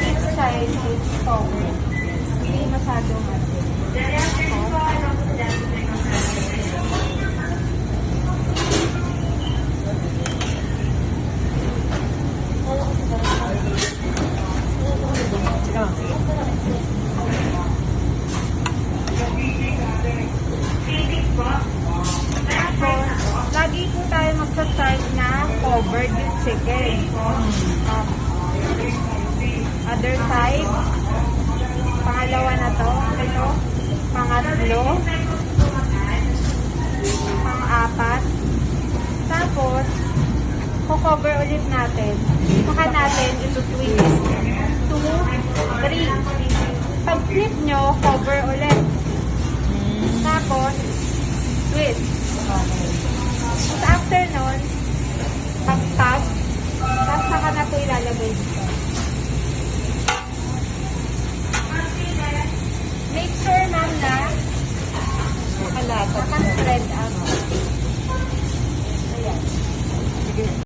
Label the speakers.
Speaker 1: each side is covered. Hindi masyadong lagi po tayo magsa-start na covered with chicken. Other side. Pangalawa na to. Ito. Pangatlo. Pang-apat. Tapos, cover ulit natin. Saka natin ito twist. 2, 3. Pag flip nyo, cover ulit. Tapos, twist. Tapos after nun, pag-tap, tapos saka na po ilalagay dito. Make sure ma'am na naka-spread out.